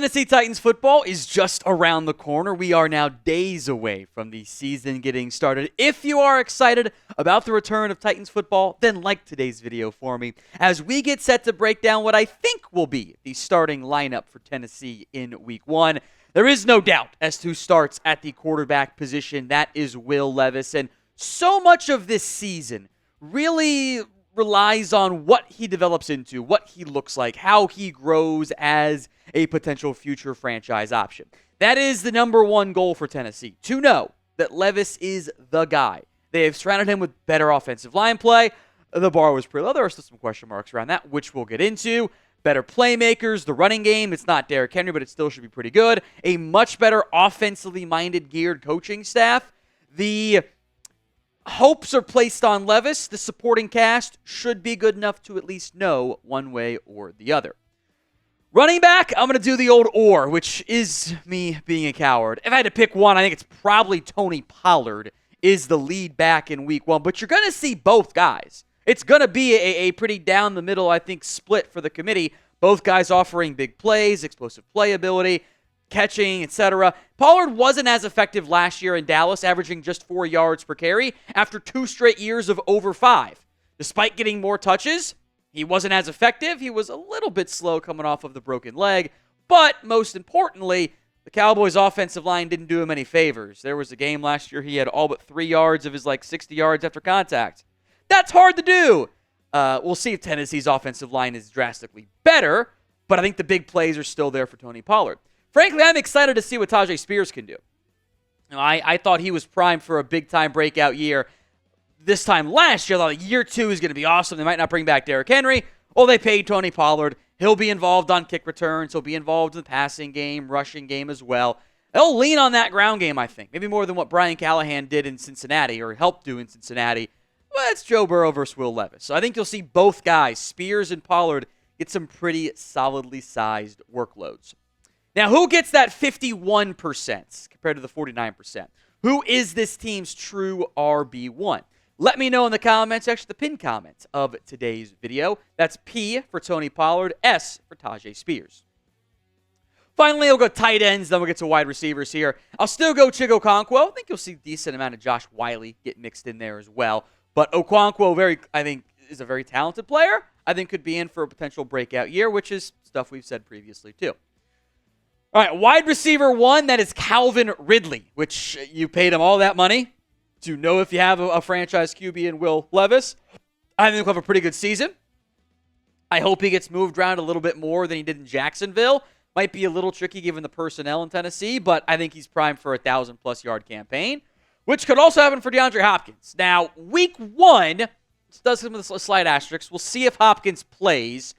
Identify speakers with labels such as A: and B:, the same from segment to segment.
A: Tennessee Titans football is just around the corner. We are now days away from the season getting started. If you are excited about the return of Titans football, then like today's video for me as we get set to break down what I think will be the starting lineup for Tennessee in Week 1. There is no doubt as to who starts at the quarterback position. That is Will Levis. And so much of this season really relies on what he develops into, what he looks like, how he grows as a potential future franchise option. That is the number one goal for Tennessee, to know that Levis is the guy. They have surrounded him with better offensive line play. The bar was pretty low. There are still some question marks around that, which we'll get into. Better playmakers, the running game. It's not Derrick Henry, but it still should be pretty good. A much better offensively minded, geared coaching staff. The hopes are placed on Levis. The supporting cast should be good enough to at least know one way or the other. Running back, I'm going to do the old or, which is me being a coward. If I had to pick one, I think it's probably Tony Pollard is the lead back in Week 1. But you're going to see both guys. It's going to be a pretty down the middle, I think, split for the committee. Both guys offering big plays, explosive playability, catching, etc. Pollard wasn't as effective last year in Dallas, averaging just 4 yards per carry after 2 straight years of over 5. Despite getting more touches, he wasn't as effective. He was a little bit slow coming off of the broken leg. But most importantly, the Cowboys' offensive line didn't do him any favors. There was a game last year he had all but 3 yards of his 60 yards after contact. That's hard to do. We'll see if Tennessee's offensive line is drastically better, but I think the big plays are still there for Tony Pollard. Frankly, I'm excited to see what Tyjae Spears can do. I thought he was primed for a big-time breakout year. This time last year, I thought year 2 is going to be awesome. They might not bring back Derrick Henry. Well, they paid Tony Pollard. He'll be involved on kick returns. He'll be involved in the passing game, rushing game as well. They'll lean on that ground game, I think. Maybe more than what Brian Callahan did in Cincinnati or helped do in Cincinnati. Well, it's Joe Burrow versus Will Levis. So I think you'll see both guys, Spears and Pollard, get some pretty solidly sized workloads. Now, who gets that 51% compared to the 49%? Who is this team's true RB1? Let me know in the comment section, the pinned comment of today's video. That's P for Tony Pollard, S for Tyjae Spears. Finally, we'll go tight ends, then we'll get to wide receivers here. I'll still go Chig Okonkwo. I think you'll see a decent amount of Josh Wiley get mixed in there as well. But Okonkwo, I think, is a very talented player. I think could be in for a potential breakout year, which is stuff we've said previously too. All right, wide receiver 1, that is Calvin Ridley, which you paid him all that money to know if you have a franchise QB in Will Levis. I think he'll have a pretty good season. I hope he gets moved around a little bit more than he did in Jacksonville. Might be a little tricky given the personnel in Tennessee, but I think he's primed for a 1,000-plus yard campaign, which could also happen for DeAndre Hopkins. Now, Week 1, this does come with a slight asterisk. We'll see if Hopkins plays.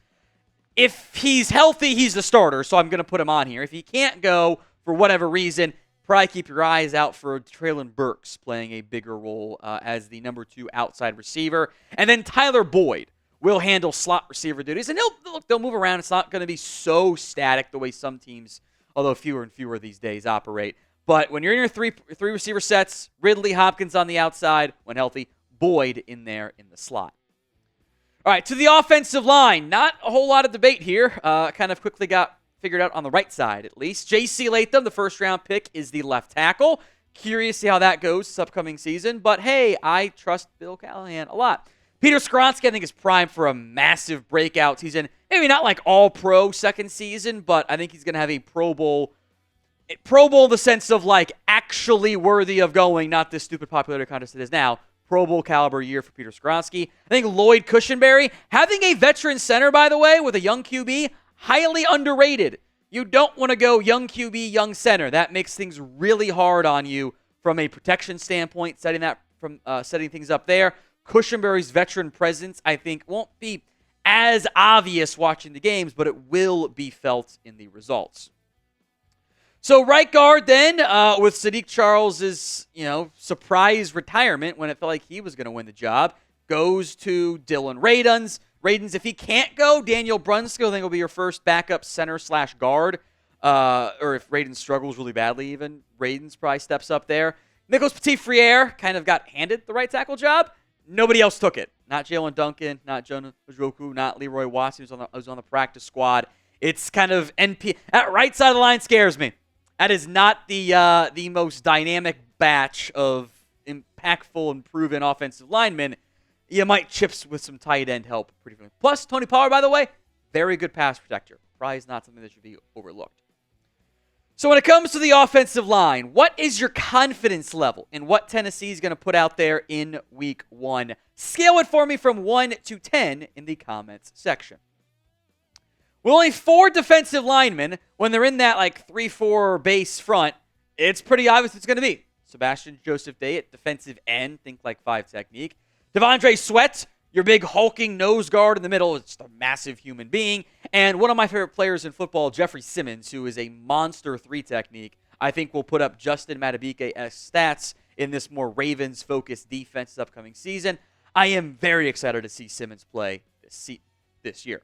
A: If he's healthy, he's the starter, so I'm going to put him on here. If he can't go for whatever reason, probably keep your eyes out for Traylon Burks playing a bigger role as the number 2 outside receiver. And then Tyler Boyd will handle slot receiver duties. And they'll move around. It's not going to be so static the way some teams, although fewer and fewer these days, operate. But when you're in your three receiver sets, Ridley, Hopkins on the outside, when healthy, Boyd in there in the slot. All right, to the offensive line. Not a whole lot of debate here. Kind of quickly got figured out on the right side, at least. J.C. Latham, the first-round pick, is the left tackle. Curious to see how that goes this upcoming season. But, hey, I trust Bill Callahan a lot. Peter Skoronski, I think, is primed for a massive breakout season. Maybe not like all-pro second season, but I think he's going to have a Pro Bowl in the sense of, actually worthy of going, not this stupid popularity contest it is now. Pro Bowl caliber year for Peter Skoronski. I think Lloyd Cushenberry, having a veteran center, by the way, with a young QB, highly underrated. You don't want to go young QB, young center. That makes things really hard on you from a protection standpoint, setting things up there. Cushenberry's veteran presence, I think, won't be as obvious watching the games, but it will be felt in the results. So right guard then, with Sadiq Charles' surprise retirement when it felt like he was going to win the job, goes to Dillon Radunz. Radunz, if he can't go, Daniel Brunskill, I think, will be your first backup center/guard. Or if Radunz struggles really badly even, Radunz probably steps up there. Nicholas Petit-Frere kind of got handed the right tackle job. Nobody else took it. Not Jalen Duncan, not Jonah Ojukwu, not Leroy Watson, who's on the practice squad. It's kind of NP. That right side of the line scares me. That is not the most dynamic batch of impactful and proven offensive linemen. You might chips with some tight end help pretty frequently. Plus, Tony Pollard, by the way, very good pass protector. Probably is not something that should be overlooked. So when it comes to the offensive line, what is your confidence level in what Tennessee is going to put out there in Week 1? Scale it for me from 1 to 10 in the comments section. With only 4 defensive linemen, when they're in that 3-4 base front, it's pretty obvious it's going to be Sebastian Joseph Day at defensive end, think 5 technique. Devondre Sweat, your big hulking nose guard in the middle, is just a massive human being. And one of my favorite players in football, Jeffery Simmons, who is a monster 3 technique, I think will put up Justin Madubuike-esque stats in this more Ravens-focused defense this upcoming season. I am very excited to see Simmons play this year.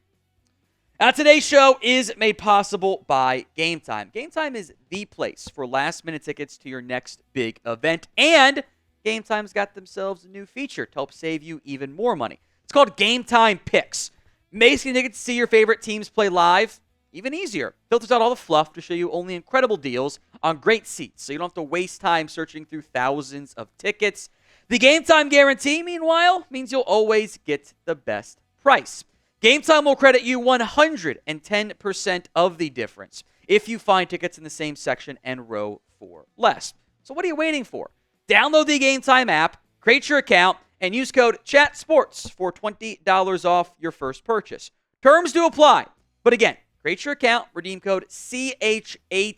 A: Now, today's show is made possible by Game Time. Game Time is the place for last-minute tickets to your next big event, and Game Time's got themselves a new feature to help save you even more money. It's called Game Time Picks. Basically, you get to see your favorite teams play live even easier. Filters out all the fluff to show you only incredible deals on great seats, so you don't have to waste time searching through thousands of tickets. The Game Time guarantee, meanwhile, means you'll always get the best price. Game Time will credit you 110% of the difference if you find tickets in the same section and row for less. So what are you waiting for? Download the Game Time app, create your account, and use code CHATSPORTS for $20 off your first purchase. Terms do apply. But again, create your account, redeem code CHATSPORTS,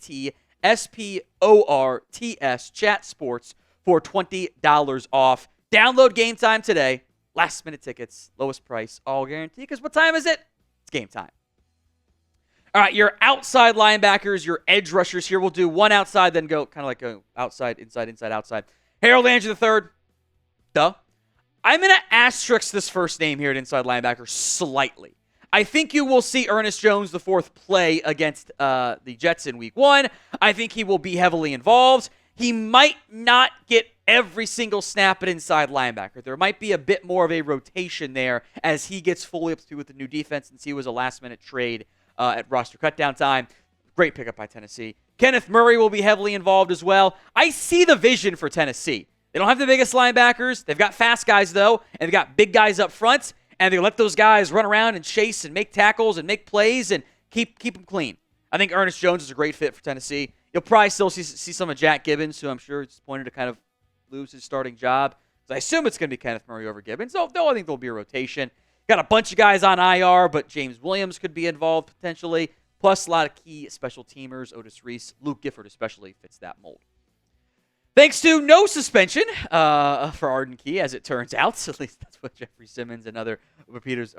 A: CHATSPORTS for $20 off. Download Game Time today. Last minute tickets, lowest price, all guaranteed. Because what time is it? It's game time. All right, your outside linebackers, your edge rushers here. We'll do one outside, then go outside, inside, outside. Harold Landry III. Duh. I'm going to asterisk this first name here at inside linebacker slightly. I think you will see Ernest Jones IV play against the Jets in Week 1. I think he will be heavily involved. He might not get every single snap at inside linebacker. There might be a bit more of a rotation there as he gets fully up to speed with the new defense, since he was a last-minute trade at roster cutdown time. Great pickup by Tennessee. Kenneth Murray will be heavily involved as well. I see the vision for Tennessee. They don't have the biggest linebackers. They've got fast guys, though, and they've got big guys up front, and they let those guys run around and chase and make tackles and make plays and keep them clean. I think Ernest Jones is a great fit for Tennessee. You'll probably still see some of Jack Gibbons, who I'm sure is disappointed to kind of lose his starting job. So I assume it's going to be Kenneth Murray over Gibbons. Though I think there'll be a rotation. Got a bunch of guys on IR, but James Williams could be involved potentially. Plus a lot of key special teamers. Otis Reese, Luke Gifford especially fits that mold. Thanks to no suspension for Arden Key, as it turns out. At least that's what Jeffery Simmons and other reporters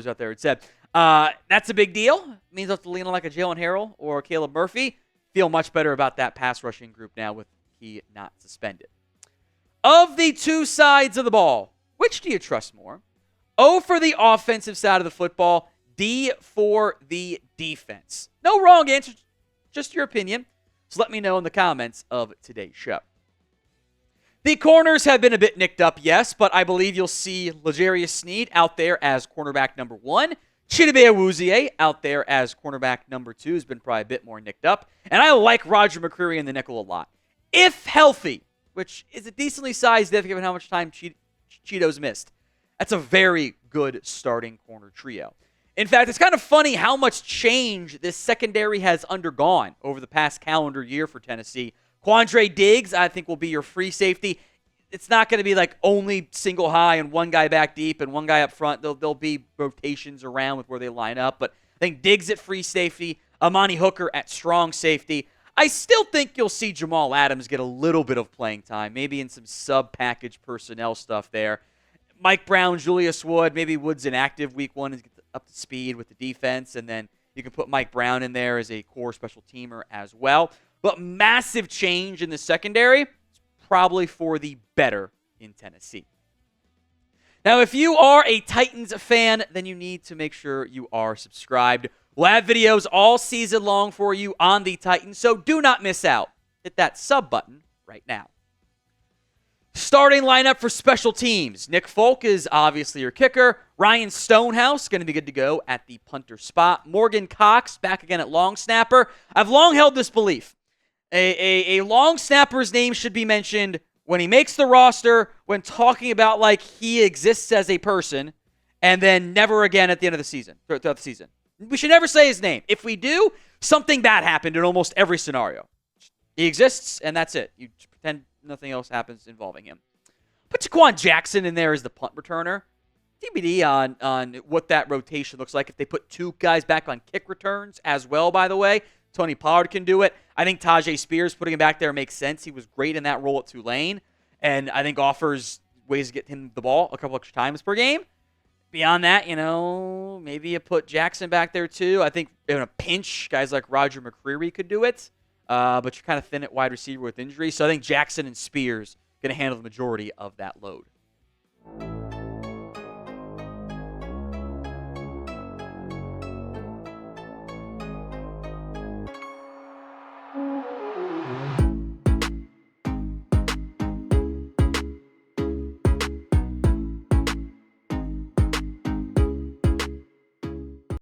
A: out there had said. That's a big deal. It means I have to lean on like a Jalen Harrell or Caleb Murphy. Feel much better about that pass rushing group now with Key not suspended. Of the two sides of the ball, which do you trust more? O for the offensive side of the football, D for the defense. No wrong answer, just your opinion. So let me know in the comments of today's show. The corners have been a bit nicked up, yes, but I believe you'll see L'Jarius Sneed out there as cornerback number 1. Chidobe Awuzie out there as cornerback number 2 has been probably a bit more nicked up. And I like Roger McCreary in the nickel a lot. If healthy, which is a decently sized if given how much time Cheeto's missed, that's a very good starting corner trio. In fact, it's kind of funny how much change this secondary has undergone over the past calendar year for Tennessee. Quandre Diggs, I think, will be your free safety. It's not going to be like only single high and one guy back deep and one guy up front. There'll be rotations around with where they line up. But I think Diggs at free safety, Amani Hooker at strong safety. I still think you'll see Jamal Adams get a little bit of playing time, maybe in some sub-package personnel stuff there. Mike Brown, Julius Wood, maybe Wood's inactive week 1 and get up to speed with the defense, and then you can put Mike Brown in there as a core special teamer as well. But massive change in the secondary, probably for the better in Tennessee. Now, if you are a Titans fan, then you need to make sure you are subscribed. We'll have videos all season long for you on the Titans, so do not miss out. Hit that sub button right now. Starting lineup for special teams. Nick Folk is obviously your kicker. Ryan Stonehouse going to be good to go at the punter spot. Morgan Cox back again at long snapper. I've long held this belief. A long snapper's name should be mentioned when he makes the roster, when talking about like he exists as a person, and then never again at the end of the season, throughout the season. We should never say his name. If we do, something bad happened in almost every scenario. He exists, and that's it. You pretend nothing else happens involving him. Put Jaquan Jackson in there as the punt returner. TBD on what that rotation looks like if they put two guys back on kick returns as well, by the way. Tony Pollard can do it. I think Tyjae Spears putting him back there makes sense. He was great in that role at Tulane, and I think offers ways to get him the ball a couple extra times per game. Beyond that, maybe you put Jackson back there too. I think in a pinch, guys like Roger McCreary could do it, but you're kind of thin at wide receiver with injury. So I think Jackson and Spears going to handle the majority of that load.